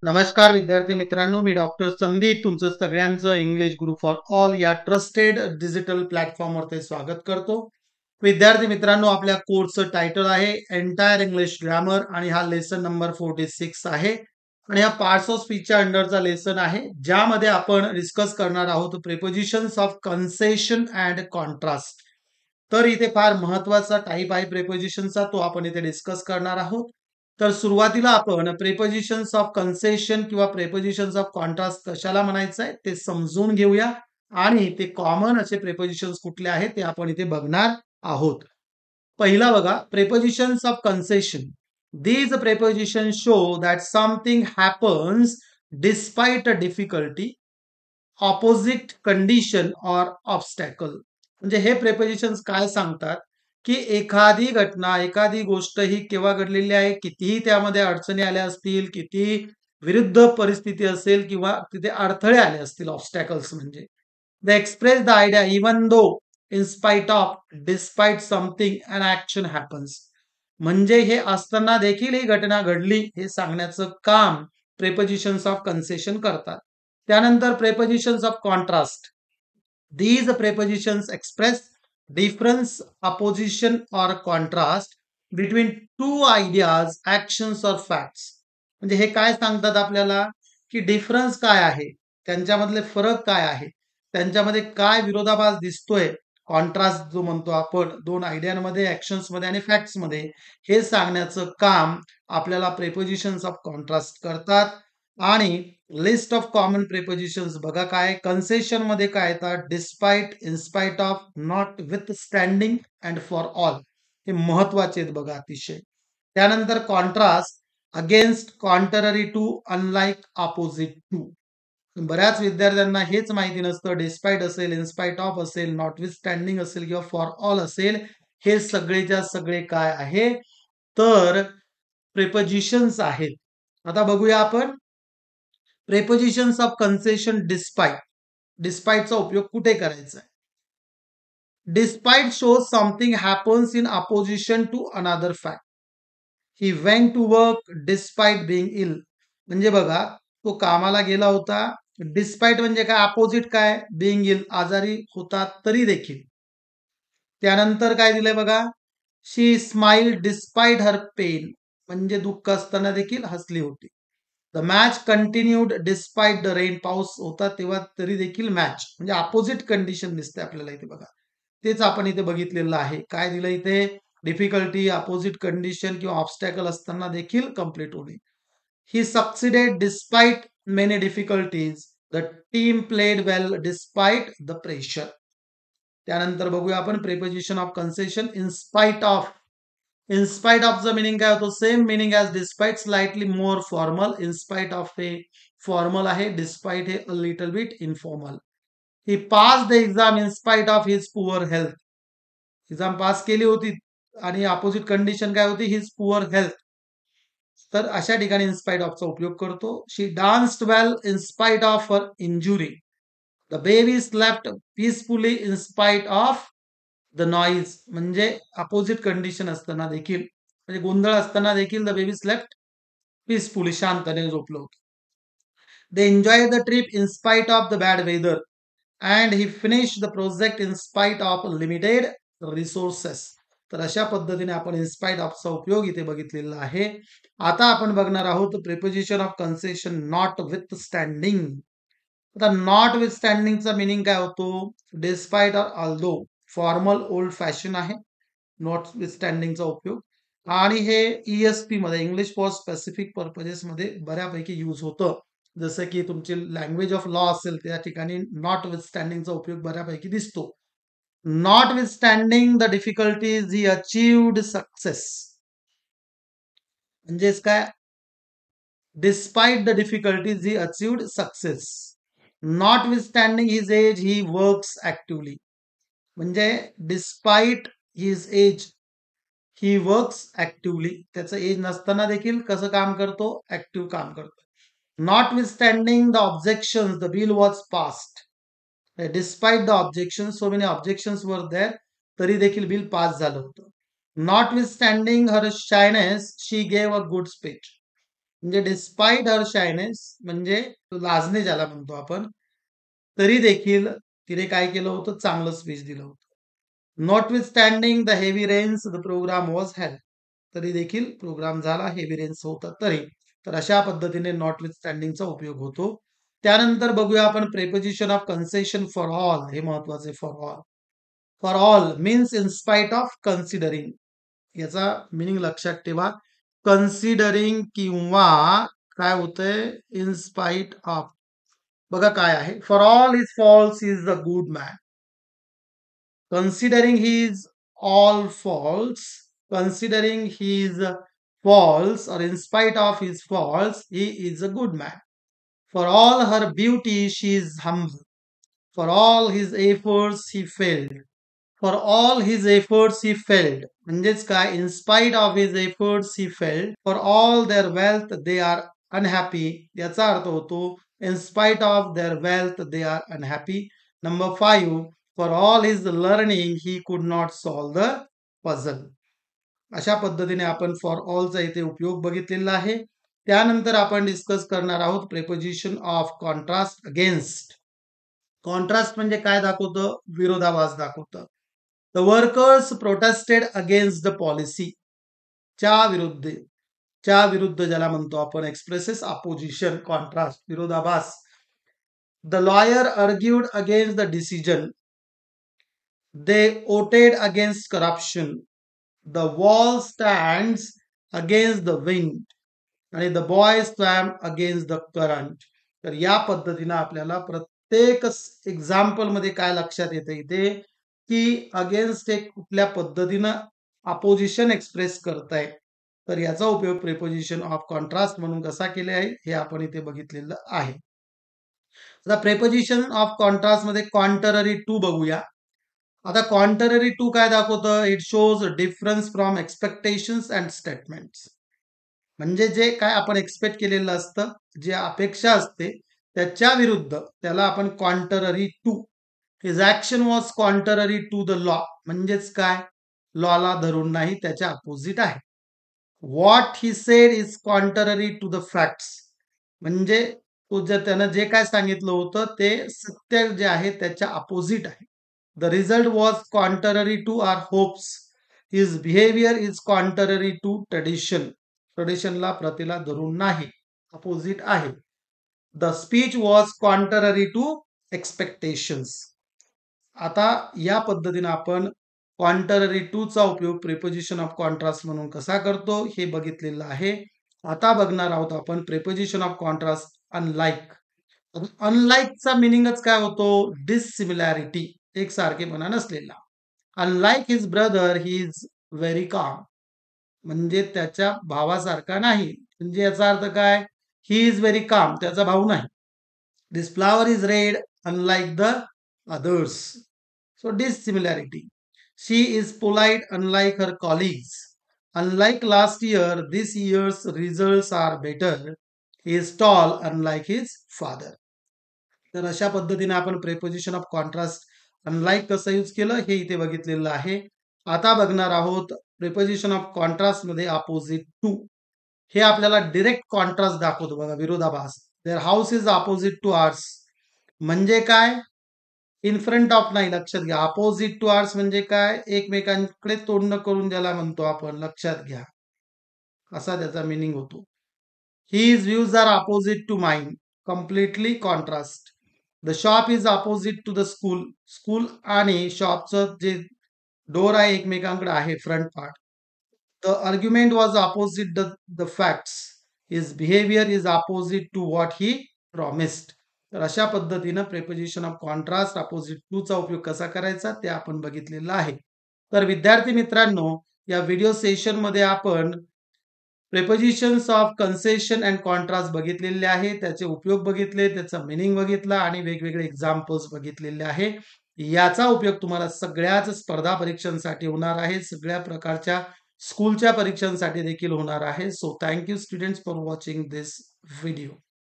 नमस्कार विद्यार्थी मित्रांनो, मी डॉक्टर संदीप तुमचं सगळ्यांचं इंग्लिश गुरु फॉर ऑल या ट्रस्टेड डिजिटल प्लॅटफॉर्मवरती स्वागत करतो. विद्यार्थी मित्रांनो, आपल्या कोर्सचं टायटल आहे एंटायर इंग्लिश ग्रामर आणि हा लेसन नंबर 46 आहे आणि हा पार्ट्स ऑफ स्पीचच्या अंडरचा लेसन आहे, ज्यामध्ये आपण डिस्कस करणार आहोत prepositions of concession and contrast. तर इथे फार महत्वाचा टाईप आहे प्रेपोजिशनचा, तो आपण इथे डिस्कस करणार आहोत. तर सुरुवातीला आपण प्रेपोजिशन्स ऑफ कन्सेशन किंवा प्रेपोजिशन्स ऑफ कॉन्ट्रास्ट कशाला म्हणायचं आहे ते समजून घेऊया आणि ते कॉमन असे प्रेपोजिशन्स कुठले आहेत ते आपण इथे बघणार आहोत. पहिला बघा, prepositions of concession. These prepositions show that something happens despite a difficulty, opposite condition or obstacle. म्हणजे हे प्रेपोजिशन्स काय सांगतात की एखादी घटना एखादी गोष्ट ही केव्हा घडलेली आहे, कितीही त्यामध्ये अडचणी आल्या असतील, किती विरुद्ध परिस्थिती असेल किंवा तिथे अडथळे आले असतील, ऑब्स्टॅकल्स म्हणजे they express the idea even though in spite of despite something an action happens. म्हणजे हे असताना देखील ही घटना घडली हे सांगण्याचं काम प्रेपोजिशन्स ऑफ कन्सेशन करतात. त्यानंतर prepositions of contrast. These prepositions express difference, opposition, or contrast between two ideas, actions, or facts. म्हणजे हे काय सांगतात आपल्याला की डिफरन्स काय आहे, त्यांच्यामधले फरक काय आहे, त्यांच्यामध्ये काय विरोधाभास दिसतोय, कॉन्ट्रास्ट जो म्हणतो आपण दोन आयडियांमध्ये, ऍक्शन्समध्ये आणि फॅक्ट्समध्ये, हे सांगण्याचं काम आपल्याला प्रेपोजिशन्स ऑफ कॉन्ट्रास्ट करतात. आणि लिस्ट ऑफ कॉमन प्रेपोजिशन्स बघा काय कन्सेशन मध्ये काय येतात, despite, in spite of, notwithstanding and for all. हे महत्वाचे आहेत बघा अतिशय. त्यानंतर contrast, against, contrary to, unlike, opposite to. बऱ्याच विद्यार्थ्यांना हेच माहिती नसतं, डिस्पाइट असेल, इनस्पाइट ऑफ असेल, नॉट विथ स्टँडिंग असेल किंवा फॉर ऑल असेल, हे सगळेच्या सगळे काय आहे तर प्रेपोजिशन्स आहेत. आता बघूया आपण प्रेपोजिशन्स ऑफ कन्सेशन. डिस्पाइट, डिस्पाइटचा उपयोग कुठे करायचा आहे. Despite shows something happens in opposition to another fact. He went to work despite being ill. म्हणजे बघा, तो कामाला गेला होता, डिस्पाइट म्हणजे काय, अपोजिट काय, बिंग इल, आजारी होता तरी देखील. त्यानंतर काय दिलंय बघा, शी स्माइल डिस्पाइट हर पेन. म्हणजे दुःख असताना देखील हसली होती. The match continued despite the rain. पाऊस होता तेव्हा तरी देखील मॅच, म्हणजे अपोजिट कंडिशन दिसते आपल्याला इथे बघा. तेच आपण इथे बघितलेलं आहे. काय दिलं इथे, डिफिकल्टी, अपोजिट कंडिशन किंवा ऑब्स्टॅकल असताना देखील कम्प्लीट होणे. He succeeded despite many difficulties. The team played well despite the pressure. त्यानंतर बघूया आपण preposition of concession. In spite of. In spite ऑफचं मिनिंग काय होतो, same meaning as despite, slightly more formal. In spite of हे formal आहे, despite हे a little bit informal. He pass the exam in spite of his poor health. Exam pass केली होती आणि opposite condition काय होती, हिज पुअर हेल्थ. तर अशा ठिकाणी इनस्पाइट ऑफचा उपयोग करतो. She danced well in spite of her injury. The baby slept peacefully in spite of the noise. म्हणजे अपोजिट कंडिशन असताना देखील, म्हणजे गोंधळ असताना देखील द बेबी स्लेप्ट पीसफुली, शांतने झोपलं होतं. They enjoy the trip in spite of the bad weather and he finish the project in spite of limited resources. तर अशा पद्धतीने आपण इन्स्पाइट ऑफचा उपयोग इथे बघितलेला आहे. आता आपण बघणार आहोत preposition of concession not with standing. आता नॉट विथ स्टँडिंगचा मिनिंग काय होतो, despite or although. Formal old fashion आहे नॉट विथ स्टँडिंगचा उपयोग, आणि हे ESP मध्ये, इंग्लिश फॉर स्पेसिफिक पर्पजेस मध्ये बऱ्यापैकी यूज होतं. जसं की तुमची लँग्वेज ऑफ लॉ असेल त्या ठिकाणी नॉट विथ स्टँडिंगचा उपयोग बऱ्यापैकी दिसतो. Notwithstanding the difficulties he achieved success. म्हणजेच काय, despite the difficulties he achieved success. Notwithstanding his age he works actively. म्हणजे despite his age he works actively. त्याचं एज नसताना देखील कसं काम करतो, ऍक्टिव्ह काम करतो. Notwithstanding the objection the bill was passed. Despite the objection, so many objections वर देअर, तरी देखील बिल पास झालं होतं. Notwithstanding her shyness she gave a good speech. म्हणजे डिस्पाइट हर शायनेस म्हणजे लाजणे ज्याला म्हणतो आपण, तरी देखील तिने काय केलं होतं, चांगलं स्पीच दिलं होतं. Notwithstanding the heavy rains the programme was held. तरी देखील प्रोग्राम झाला, हेवी रेन्स होता तरी. तर अशा पद्धतीने नॉटविथस्टँडिंगचा उपयोग होतो. त्यानंतर बघूया आपण preposition of concession for all. हे महत्वाचे for all. For all means in spite of considering. याचा मिनिंग लक्षात ठेवा. कन्सिडरिंग किंवा काय होतंय, इन स्पाइट ऑफ. बघा काय आहे, for all his faults is a good man. Considering his all faults, considering his faults, or in spite of his faults, he is a good man. For all her beauty, she is humble. For all his efforts, he failed. For all his efforts, he failed. म्हणजेच काय, in spite of his efforts, he failed. For all their wealth, they are unhappy. याचा अर्थ होतो, in spite of their wealth, they are unhappy. Number 5, for all his learning, he could not solve the puzzle. अशा पद्धतीने आपण for ऑलचा इथे उपयोग बघितलेला आहे. त्यानंतर आपण डिस्कस करणार आहोत preposition of contrast against. Contrast म्हणजे काय दाखवतं, विरोधाभास दाखवतं. The workers protested against the policy. च्या विरुद्ध ज्याला म्हणतो आपण एक्सप्रेसेस अपोजिशन, कॉन्ट्रास्ट, विरोधाभास. The lawyer argued against the decision. They voted against corruption. The wall stands against the wind. आणि the boy swam against the current. तर या पद्धतीने आपल्याला प्रत्येक एक्झाम्पल मध्ये काय लक्षात येते इथे, की अगेन्स्ट एक कुठल्या पद्धतीनं अपोजिशन एक्सप्रेस करताय. तर याचा उपयोग प्रेपोजिशन ऑफ कॉन्ट्रास्ट म्हणून कसा केला आहे हे आपण इथे बघितलेलं आहे. आता प्रेपोजिशन ऑफ कॉन्ट्रास्ट मध्ये कॉन्ट्ररी टू बघूया. आता कॉन्ट्ररी टू काय दाखवतं, it shows difference from expectations and statements. म्हणजे जे काय आपण एक्सपेक्ट केलेलं असतं, जे अपेक्षा असते त्याच्या विरुद्ध त्याला आपण contrary to. His action was contrary to the law. म्हणजेच काय, लॉला धरून नाही, त्याच्या अपोजिट आहे. What he said is contrary to the facts. म्हणजे त्यानं जे काय सांगितलं होतं ते सत्य जे आहे त्याच्या अपोजिट आहे. The result was contrary to our hopes. His behaviour is contrary to tradition. ट्रेडिशनला, प्रतीला धरून नाही, अपोजिट आहे. The speech was contrary to expectations. आता या पद्धतीने आपण कॉन्ट्ररी टू चा उपयोग प्रेपोजिशन ऑफ कॉन्ट्रास्ट म्हणून कसा करतो हे बघितलेलं आहे. आता बघणार आहोत आपण प्रेपोजिशन ऑफ कॉन्ट्रास्ट अनलाइक. अनलाइकचा मिनिंगच काय होतो, डिसिमिलॅरिटी, एक सारखेपणा नसलेला. Unlike his brother he is very काम. म्हणजे त्याच्या भावासारखा नाही. म्हणजे याचा अर्थ काय, ही इज व्हेरी काम, त्याचा भाऊ नाही. This flower is red unlike the others. So dissimilarity. She is polite unlike her colleagues. Unlike last year, this year's results are better. He is tall, unlike his father. तर अशा पद्धतीने आपण preposition of contrast unlike कसं use केलं हे इथे बघितलेलं आहे. आता बघणार आहोत प्रेपोजिशन ऑफ कॉन्ट्रास्ट मध्ये अपोजिट टू. हे आपल्याला डायरेक्ट कॉन्ट्रास्ट दाखवतो बघा, विरोधाभास. Their house is opposite to ours. म्हणजे काय, इन फ्रंट ऑफ नाही, लक्षात घ्या. अपोजिट टू आर्स म्हणजे काय, एकमेकांकडे तोंड करून ज्याला म्हणतो आपण, लक्षात घ्या, असा त्याचा मिनिंग होतो. His views are opposite to mind. Completely contrast. The shop is opposite to the school. School आणि शॉपचं जे डोर आहे एकमेकांकडे आहे, front part. The argument was opposite the facts. His behaviour is opposite to what he promised. तर अशा पद्धतीनं preposition of contrast opposite to चा उपयोग कसा करायचा ते आपण बघितलेलं आहे. तर विद्यार्थी मित्रांनो, या व्हिडिओ सेशन मध्ये आपण prepositions of concession and contrast बघितलेले आहे, त्याचे उपयोग बघितले, त्याचा मिनिंग बघितला आणि वेगवेगळे एक्झाम्पल्स बघितलेले आहे. याचा उपयोग तुम्हाला सगळ्याच स्पर्धा परीक्षांसाठी होणार आहे, सगळ्या प्रकारच्या स्कूलच्या परीक्षांसाठी देखील होणार आहे. So thank you students for watching this video.